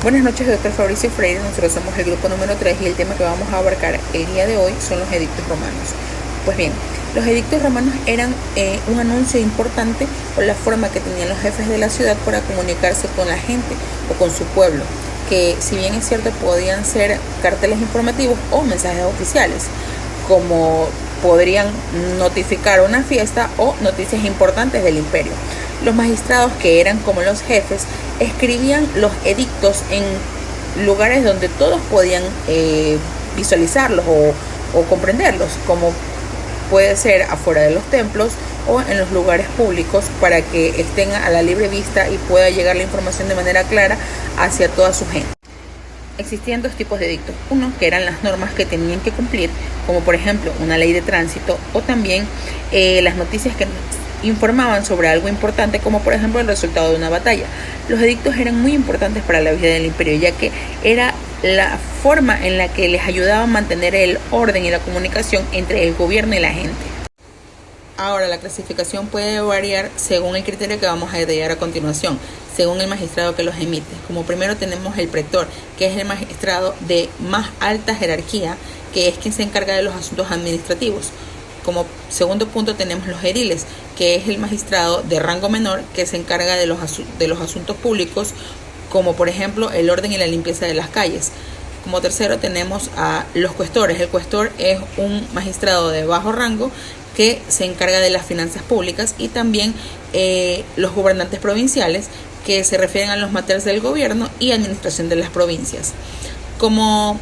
Buenas noches, doctor Fabricio Freire. Nosotros somos el grupo número 3 y el tema que vamos a abarcar el día de hoy son los edictos romanos. Pues bien, los edictos romanos eran un anuncio importante por la forma que tenían los jefes de la ciudad para comunicarse con la gente o con su pueblo, que si bien es cierto podían ser carteles informativos o mensajes oficiales, como podrían notificar una fiesta o noticias importantes del imperio. Los magistrados, que eran como los jefes, escribían los edictos en lugares donde todos podían visualizarlos o comprenderlos, como puede ser afuera de los templos o en los lugares públicos, para que estén a la libre vista y pueda llegar la información de manera clara hacia toda su gente. Existían dos tipos de edictos. Uno, que eran las normas que tenían que cumplir, como por ejemplo una ley de tránsito, o también las noticias que informaban sobre algo importante, como por ejemplo el resultado de una batalla. Los edictos eran muy importantes para la vida del imperio, ya que era la forma en la que les ayudaba a mantener el orden y la comunicación entre el gobierno y la gente. Ahora, la clasificación puede variar según el criterio que vamos a detallar a continuación, según el magistrado que los emite. Como primero tenemos el pretor, que es el magistrado de más alta jerarquía, que es quien se encarga de los asuntos administrativos. Como segundo punto tenemos los ediles, que es el magistrado de rango menor que se encarga de los asuntos públicos, como por ejemplo el orden y la limpieza de las calles. Como tercero tenemos a los cuestores. El cuestor es un magistrado de bajo rango que se encarga de las finanzas públicas, y también los gobernantes provinciales, que se refieren a los materiales del gobierno y administración de las provincias. Como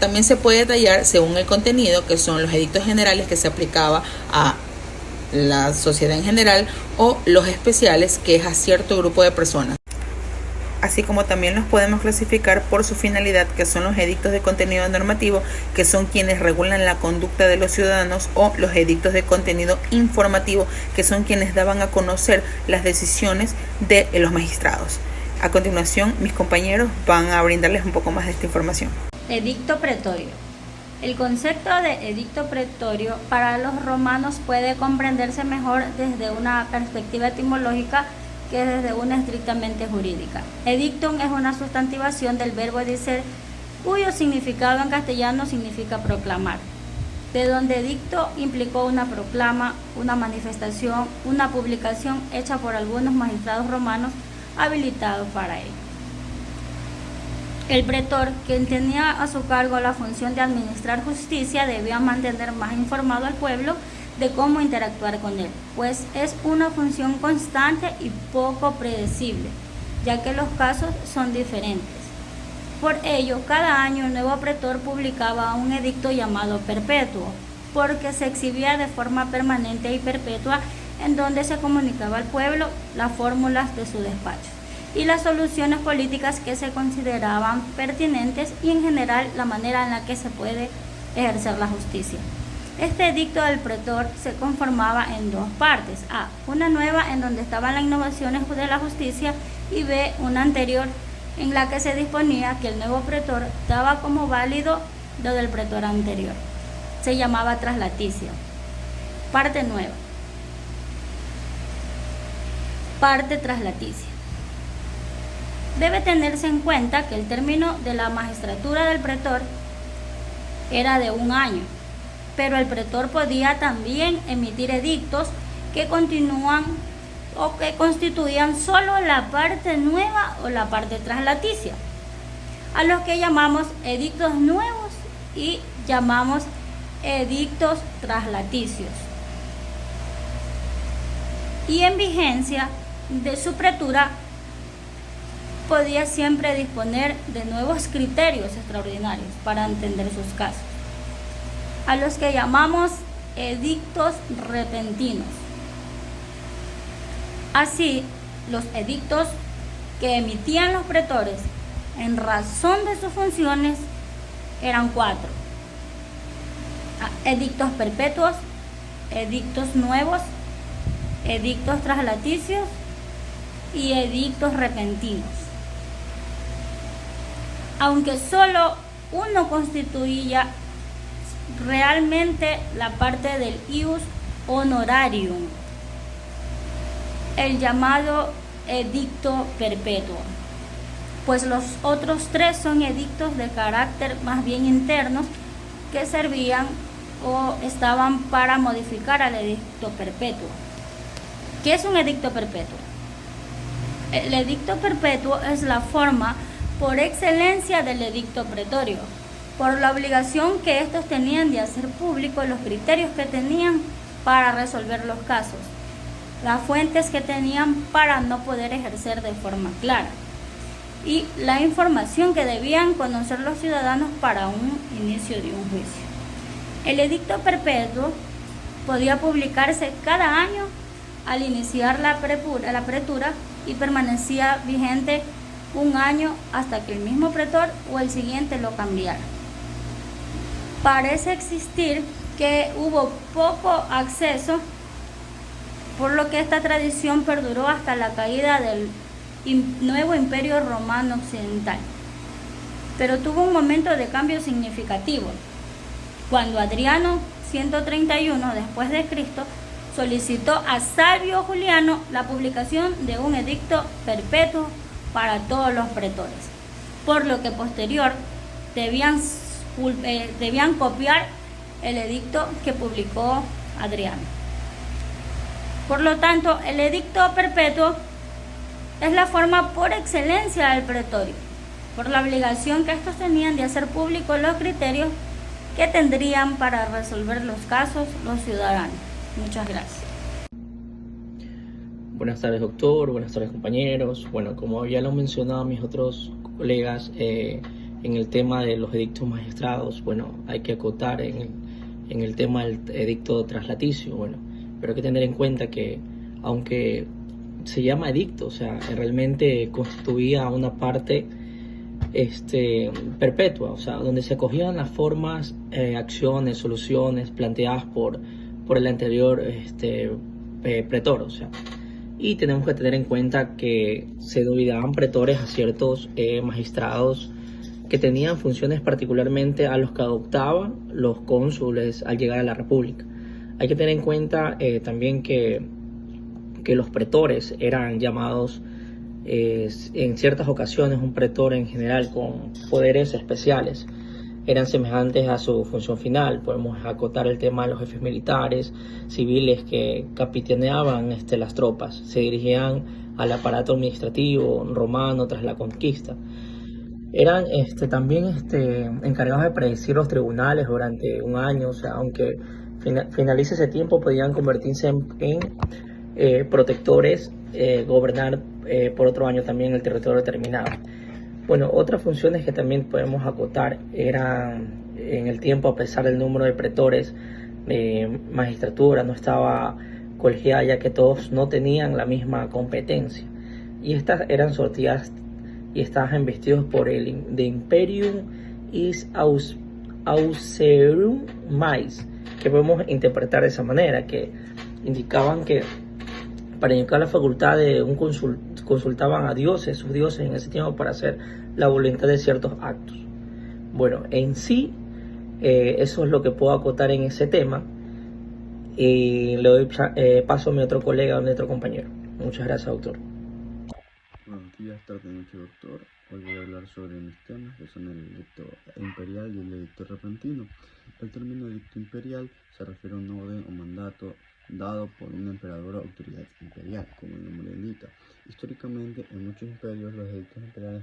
también se puede detallar según el contenido, que son los edictos generales que se aplicaba a la sociedad en general, o los especiales, que es a cierto grupo de personas. Así como también los podemos clasificar por su finalidad, que son los edictos de contenido normativo, que son quienes regulan la conducta de los ciudadanos, o los edictos de contenido informativo, que son quienes daban a conocer las decisiones de los magistrados. A continuación, mis compañeros van a brindarles un poco más de esta información. Edicto pretorio. El concepto de edicto pretorio para los romanos puede comprenderse mejor desde una perspectiva etimológica que desde una estrictamente jurídica. Edictum es una sustantivación del verbo dicer, cuyo significado en castellano significa proclamar, de donde edicto implicó una proclama, una manifestación, una publicación hecha por algunos magistrados romanos habilitados para ello. El pretor, quien tenía a su cargo la función de administrar justicia, debía mantener más informado al pueblo de cómo interactuar con él, pues es una función constante y poco predecible, ya que los casos son diferentes. Por ello, cada año el nuevo pretor publicaba un edicto llamado perpetuo, porque se exhibía de forma permanente y perpetua, en donde se comunicaba al pueblo las fórmulas de su despacho y las soluciones políticas que se consideraban pertinentes, y en general la manera en la que se puede ejercer la justicia. Este edicto del pretor se conformaba en dos partes: A, una nueva en donde estaban las innovaciones de la justicia, y B, una anterior en la que se disponía que el nuevo pretor daba como válido lo del pretor anterior. Se llamaba traslaticia. Parte nueva. Parte traslaticia. Debe tenerse en cuenta que el término de la magistratura del pretor era de 1 año, pero el pretor podía también emitir edictos que continúan o que constituían solo la parte nueva o la parte traslaticia, a los que llamamos edictos nuevos y llamamos edictos traslaticios. Y en vigencia de su pretura podía siempre disponer de nuevos criterios extraordinarios para entender sus casos, a los que llamamos edictos repentinos. Así, los edictos que emitían los pretores en razón de sus funciones eran 4: edictos perpetuos, edictos nuevos, edictos traslaticios y edictos repentinos. Aunque solo uno constituía realmente la parte del ius honorarium, el llamado edicto perpetuo. pues los otros 3 son edictos de carácter más bien internos que servían o estaban para modificar al edicto perpetuo. ¿Qué es un edicto perpetuo? El edicto perpetuo es la forma por excelencia del edicto pretorio, por la obligación que estos tenían de hacer públicos los criterios que tenían para resolver los casos, las fuentes que tenían para no poder ejercer de forma clara y la información que debían conocer los ciudadanos para un inicio de un juicio. El edicto perpetuo podía publicarse cada año al iniciar la pretura y permanecía vigente un año hasta que el mismo pretor o el siguiente lo cambiara. Parece existir que hubo poco acceso, por lo que esta tradición perduró hasta la caída del nuevo Imperio Romano Occidental. Pero tuvo un momento de cambio significativo, cuando Adriano, 131 después de Cristo, solicitó a Salvio Juliano la publicación de un edicto perpetuo para todos los pretores, por lo que posterior debían copiar el edicto que publicó Adriano. Por lo tanto, el edicto perpetuo es la forma por excelencia del pretorio, por la obligación que estos tenían de hacer públicos los criterios que tendrían para resolver los casos los ciudadanos. Muchas gracias. Buenas tardes, doctor. Buenas tardes, compañeros. Bueno, como ya lo han mencionado mis otros colegas, en el tema de los edictos magistrados, bueno, hay que acotar en el tema del edicto traslaticio, bueno, pero hay que tener en cuenta que, aunque se llama edicto, o sea, realmente constituía una parte perpetua, o sea, donde se acogían las formas, acciones, soluciones planteadas por el anterior pretor, o sea, y tenemos que tener en cuenta que se nominaban pretores a ciertos magistrados que tenían funciones particularmente a los que adoptaban los cónsules al llegar a la República. Hay que tener en cuenta también que los pretores eran llamados en ciertas ocasiones, un pretor en general con poderes especiales eran semejantes a su función final. Podemos acotar el tema de los jefes militares, civiles que capitaneaban las tropas, se dirigían al aparato administrativo romano tras la conquista. Eran también encargados de predecir los tribunales durante un año, o sea, aunque finalice ese tiempo, podían convertirse en protectores, gobernar por otro año también el territorio determinado. Bueno, otras funciones que también podemos acotar eran en el tiempo, a pesar del número de pretores, magistratura no estaba colegiada, ya que todos no tenían la misma competencia, y estas eran sorteadas y estaban investidos por el de Imperium is Auserum Mais, que podemos interpretar de esa manera, que indicaban que para indicar la facultad de un consultaban a dioses, sus dioses en ese tiempo, para hacer la voluntad de ciertos actos. Bueno, en sí, eso es lo que puedo acotar en ese tema, y le doy paso a mi otro colega, a mi otro compañero. Muchas gracias, doctor. Buenos días, tarde, noche, doctor. Hoy voy a hablar sobre mis temas, que son el edicto imperial y el edicto repentino. El término edicto imperial se refiere a un orden o mandato dado por un emperador o autoridad imperial, como el nombre indica. Históricamente, en muchos imperios, los edictos imperiales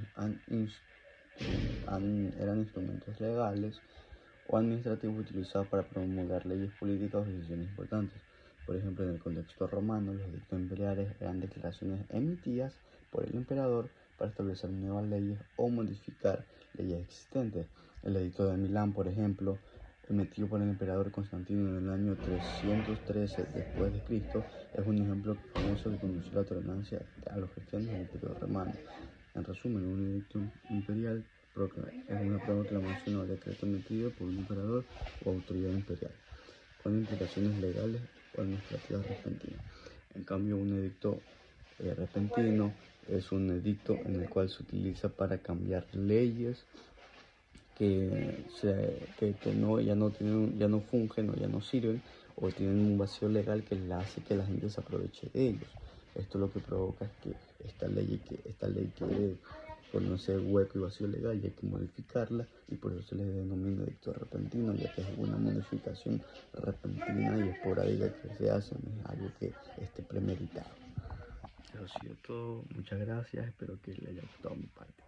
eran instrumentos legales o administrativos utilizados para promulgar leyes políticas o decisiones importantes. Por ejemplo, en el contexto romano, los edictos imperiales eran declaraciones emitidas por el emperador para establecer nuevas leyes o modificar leyes existentes. El edicto de Milán, por ejemplo, emitido por el emperador Constantino en el año 313 después de Cristo, es un ejemplo famoso que condució la tolerancia a los cristianos en el Imperio Romano. En resumen, un edicto imperial es una proclamación o decreto emitido por un emperador o autoridad imperial, con implicaciones legales o administrativas repentinas. En cambio, un edicto repentino es un edicto en el cual se utiliza para cambiar leyes que ya no fungen o ya no sirven, o tienen un vacío legal que hace que la gente se aproveche de ellos. Esto lo que provoca es que esta ley quede por no ser hueco y vacío legal, y hay que modificarla, y por eso se les denomina edicto repentino, ya que es una modificación repentina y esporádica que se hace, no es algo que esté premeditado. Eso ha sido todo, muchas gracias, espero que les haya gustado mi parte.